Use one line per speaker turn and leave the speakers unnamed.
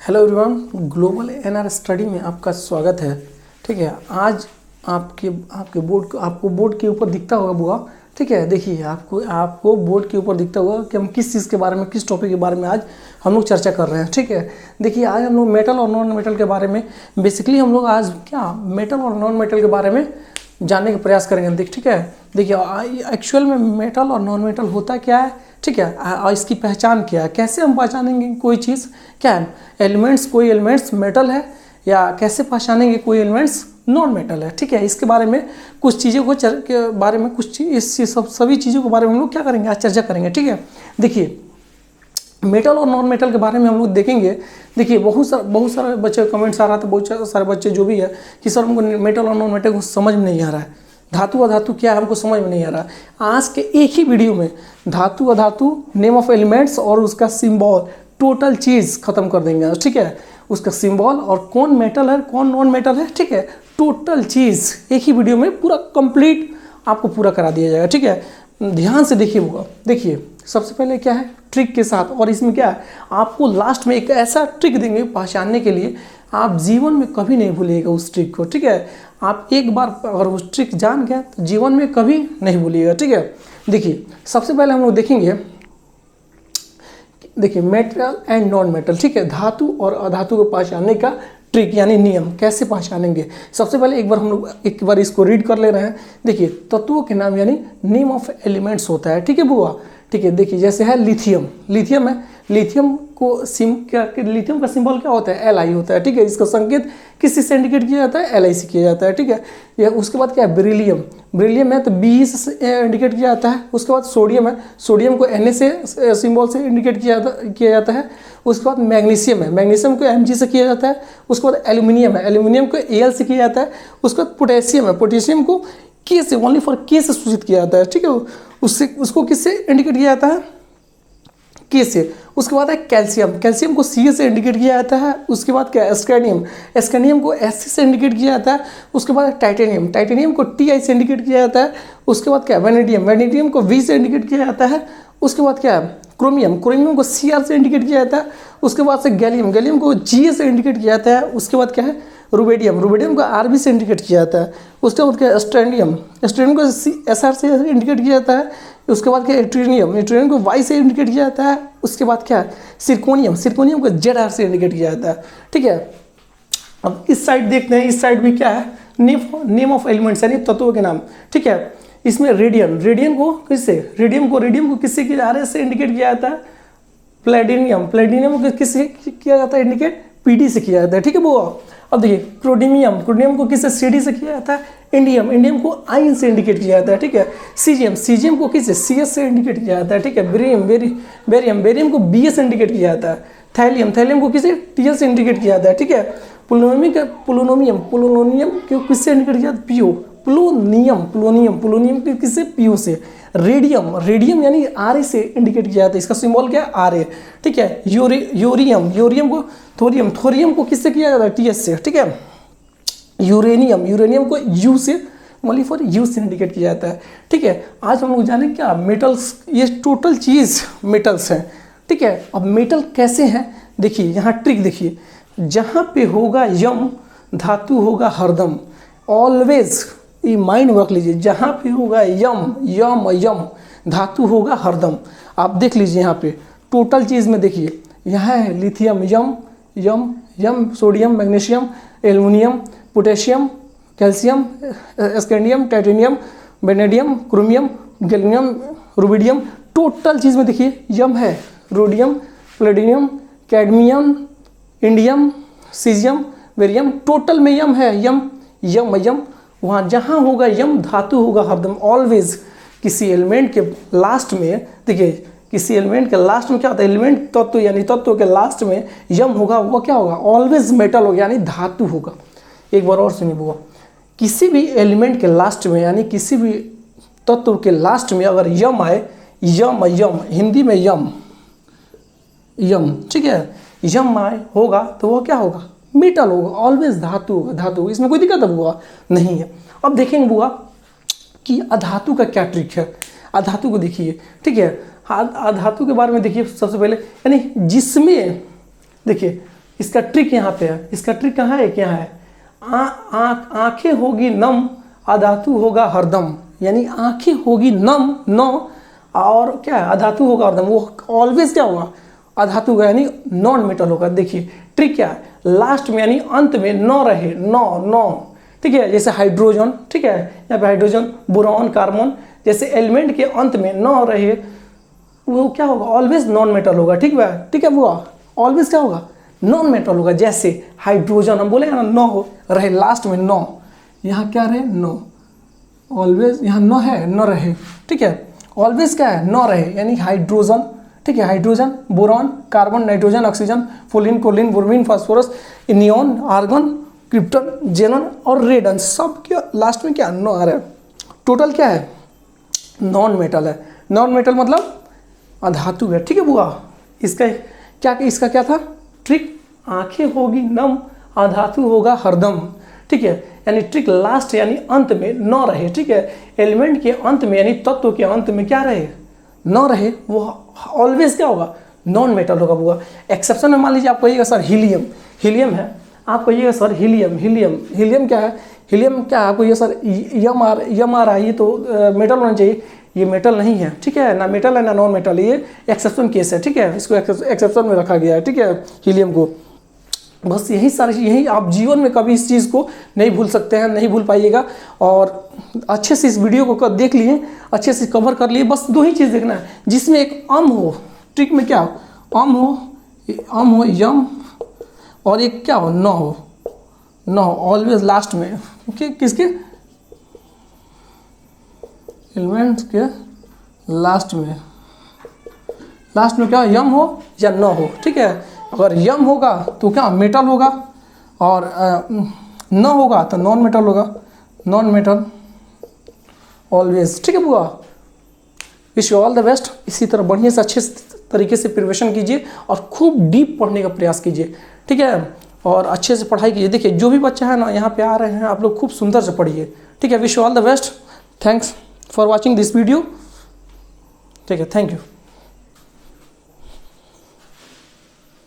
Hello everyone, global NR study में आपका स्वागत है। ठीक है, आज आपके बोर्ड के ऊपर दिखता होगा बुआ। ठीक है, देखिए आपको बोर्ड के ऊपर दिखता होगा कि हम किस चीज़ के बारे में, किस टॉपिक के बारे में आज हम लोग चर्चा कर रहे हैं। ठीक है, देखिए आज हम लोग मेटल और नॉन मेटल के बारे में, बेसिकली हम लोग आज मेटल और नॉन मेटल के बारे में जानने का प्रयास करेंगे। ठीक है, देखिए एक्चुअल में मेटल और नॉन मेटल होता क्या है। ठीक है, और इसकी पहचान क्या है, कैसे हम पहचानेंगे कोई चीज़ क्या है, कोई एलिमेंट्स मेटल है या कैसे पहचानेंगे कोई एलिमेंट्स नॉन मेटल है। ठीक है, इसके बारे में कुछ चीज़ों के बारे में सभी चीज़ों के बारे में हम लोग क्या करेंगे, आज चर्चा करेंगे। ठीक है, देखिए मेटल और नॉन मेटल के बारे में हम लोग देखेंगे। देखिए बहुत सारे बच्चे कमेंट्स आ रहा था, बहुत सारे बच्चे जो भी है कि सर हमको मेटल और नॉन मेटल को समझ में नहीं आ रहा है, धातु अधातु क्या है हमको समझ में नहीं आ रहा। आज के एक ही वीडियो में धातु अधातु, नेम ऑफ एलिमेंट्स और उसका सिंबल, टोटल चीज़ खत्म कर देंगे। ठीक है, उसका सिंबल और कौन मेटल है कौन नॉन मेटल है, ठीक है, टोटल चीज़ एक ही वीडियो में पूरा कंप्लीट आपको पूरा करा दिया जाएगा। ठीक है, ध्यान से देखिए। देखिए सबसे पहले क्या है, ट्रिक के साथ, और इसमें क्या है आपको लास्ट में एक ऐसा ट्रिक देंगे पहचानने के लिए, आप जीवन में कभी नहीं भूलिएगा उस ट्रिक को। ठीक है, आप एक बार अगर उस ट्रिक जान गए तो जीवन में कभी नहीं भूलिएगा। ठीक है, देखिए सबसे पहले हम लोग देखेंगे, देखिए मेटल एंड नॉन मेटल। ठीक है, धातु और अधातु को पहचानने का ट्रिक यानी नियम कैसे पहचानेंगे। सबसे पहले एक बार इसको रीड कर ले रहे हैं। देखिए तत्वों के नाम यानी नेम ऑफ एलिमेंट्स होता है। ठीक है बुआ, ठीक है, देखिए जैसे है लिथियम है, लिथियम का सिंबल क्या होता है, Li होता है। ठीक है, इसका संकेत किसी से इंडिकेट किया जाता है, Li से किया जाता है। ठीक है, यह उसके बाद क्या है, बेरिलियम है तो Be से इंडिकेट किया जाता है। उसके बाद सोडियम है, सोडियम को Na से सिंबल से इंडिकेट किया जाता है। उसके बाद मैग्नीशियम है, मैग्नीशियम को Mg से किया जाता है। उसके बाद एल्यूमिनियम है, एल्यूमिनियम को Al से किया जाता है। उसके बाद पोटेशियम है, पोटेशियम को K से, ओनली फॉर K से सूचित किया जाता है। ठीक है, उसको किससे इंडिकेट किया जाता है, K से। उसके बाद है कैल्शियम को Ca से इंडिकेट किया जाता है। उसके बाद क्या है, स्कैंडियम को Sc से इंडिकेट किया जाता है। उसके बाद टाइटेनियम को Ti से इंडिकेट किया जाता है। उसके बाद क्या है, वेनेडियम को V से इंडिकेट किया जाता है। उसके बाद क्या है, क्रोमियम को Cr से इंडिकेट किया जाता है। उसके बाद से गैलियम को Ga से इंडिकेट किया जाता है। उसके बाद क्या है, रुबिडियम को Rb से इंडिकेट किया जाता है। उसके बाद क्या है, स्ट्रैंडियम को Sr से इंडिकेट किया जाता है। उसके बाद क्या है, ट्रिटियम को Y से इंडिकेट किया जाता है। उसके बाद क्या है, सिरकोनियम को Zr से इंडिकेट किया जाता है। ठीक है, अब इस साइड देखते हैं, इस साइड भी क्या है, नेम ऑफ एलिमेंट्स यानी तत्वों के नाम। ठीक है, इसमें रेडियम को किससे Ra से इंडिकेट किया जाता है। प्लेटिनियम को किससे किया जाता है इंडिकेट, Pd से किया जाता है। ठीक है बुआ, अब देखिए क्रोडियम को किससे Cd से किया जाता है। इंडियम को आयन से इंडिकेट किया जाता है। ठीक है, सीजियम को किससे Cs से इंडिकेट किया जाता है। ठीक है, बेरियम को Bs से इंडिकेट किया जाता है। थैलियम को किससे Tl से इंडिकेट किया जाता है। ठीक है, पोलोनियम को किससे इंडिकेट किया जाता है, पीओ। पोलोनियम किससे, पीओ से। रेडियम यानी Ra से इंडिकेट किया जाता है, इसका सिंबल क्या है, Ra। ठीक है, यूरियम को थोरियम को किससे किया जाता है, Ts से। ठीक है, यूरेनियम को U से, ओनली फॉर U से इंडिकेट किया जाता है। ठीक है, आज हम लोग जाने क्या मेटल्स, ये टोटल चीज़ मेटल्स हैं। ठीक है, अब मेटल कैसे हैं, देखिए यहाँ ट्रिक देखिए, जहाँ पे होगा यम धातु होगा हरदम। ऑलवेज ये माइंड रख लीजिए, जहाँ पे होगा यम धातु होगा हरदम। आप देख लीजिए यहाँ पे टोटल चीज़ में देखिए, यहाँ है लिथियम यम, sodium, magnesium, aluminium, potassium, calcium, scandium, titanium, vanadium, chromium, gallium, rubidium. Total चीज़ में देखिए यम है, rhodium, platinum, cadmium, indium, caesium, barium. Total में यम है, यम। वहाँ जहाँ होगा यम धातु होगा हरदम। ऑलवेज किसी एलिमेंट के लास्ट में, देखिए किसी एलिमेंट के लास्ट में क्या होता है, एलिमेंट तत्व यानी तत्व के लास्ट में यम होगा, वो क्या होगा, ऑलवेज मेटल होगा यानी धातु होगा। एक बार और सुनिए बुआ, किसी भी एलिमेंट के लास्ट में यानी किसी भी तत्व के लास्ट में अगर यम आए, यम हिंदी में यम, ठीक है, यम आए होगा तो वो क्या होगा, मेटल होगा, ऑलवेज धातु होगा। इसमें कोई दिक्कत है बुआ, नहीं है। अब देखेंगे बुआ कि अधातु का क्या ट्रिक है। अधातु को देखिए, ठीक है, अधातु के बारे में देखिए। सबसे पहले यानी जिसमें देखिए इसका ट्रिक यहाँ पे है, इसका ट्रिक कहाँ है, क्या है, आंखें होगी नम अधातु होगा हरदम, यानी आंखें होगी नम नौ और क्या है अधातु होगा हरदम, वो ऑलवेज क्या होगा अधातु होगा यानी नॉन मेटल होगा। देखिए ट्रिक क्या है, लास्ट में यानी अंत में नौ रहे, नौ ठीक है, जैसे हाइड्रोजन, ठीक है यहाँ पे हाइड्रोजन बोरॉन कार्बन जैसे एलिमेंट के अंत में नौ रहे, वो क्या होगा ऑलवेज नॉन मेटल होगा। ठीक है वो ऑलवेज क्या होगा नॉन मेटल होगा। जैसे हाइड्रोजन हम बोले ना नौ रहे लास्ट में नौ, यहाँ क्या रहे नौ, ऑलवेज यहाँ नौ है नौ रहे, ठीक है ऑलवेज क्या है नौ रहे यानी हाइड्रोजन, ठीक है hydrogen boron carbon nitrogen oxygen fluorine chlorine bromine phosphorus neon argon krypton xenon और रेडन, सब क्या लास्ट में क्या नौ आ रहा है। टोटल क्या है नॉन मेटल है, नॉन मेटल मतलब अधातु है। ठीक है बुआ, इसका क्या था ट्रिक, आंखें होगी नम अधातु होगा हरदम, ठीक है यानी ट्रिक लास्ट यानी अंत में नौ रहे, ठीक है एलिमेंट के अंत में यानी तत्व के अंत में क्या रहे नौ रहे, वो ऑलवेज क्या होगा नॉन मेटल होगा बुआ। एक्सेप्शन में मान लीजिए आप कहिएगा सर हीलियम है, आप कहिएगा सर हीलियम क्या है, हीलियम क्या है आपको ये सर यम आ रहा है, ये तो मेटल होना चाहिए, ये मेटल नहीं है, ठीक है ना मेटल है ना नॉन मेटल, ये एक्सेप्शन केस है, ठीक है इसको एक्सेप्शन में रखा गया है, ठीक है हीलियम को। बस यही आप जीवन में कभी इस चीज़ को नहीं भूल सकते हैं, नहीं भूल पाइएगा। और अच्छे से इस वीडियो को देख लिए, अच्छे से कवर कर लिए, बस दो ही चीज़ देखना है जिसमें एक अम हो, ट्रिक में क्या हो अम हो यम, और एक क्या हो न हो ऑलवेज लास्ट में, ओके किसके एलिमेंट्स के लास्ट में क्या यम हो या न हो, ठीक है अगर यम होगा तो क्या मेटल होगा और न होगा तो नॉन मेटल होगा, नॉन मेटल ऑलवेज। ठीक है बुआ, wish you all the best. इसी तरह बढ़िया से अच्छे तरीके से प्रिपरेशन कीजिए और खूब डीप पढ़ने का प्रयास कीजिए, ठीक है और अच्छे से पढ़ाई कीजिए। देखिए जो भी बच्चा है ना यहाँ पे आ रहे हैं आप लोग खूब सुंदर से पढ़िए, ठीक है wish you all the best. Thanks for watching this video, ठीक है थैंक यू।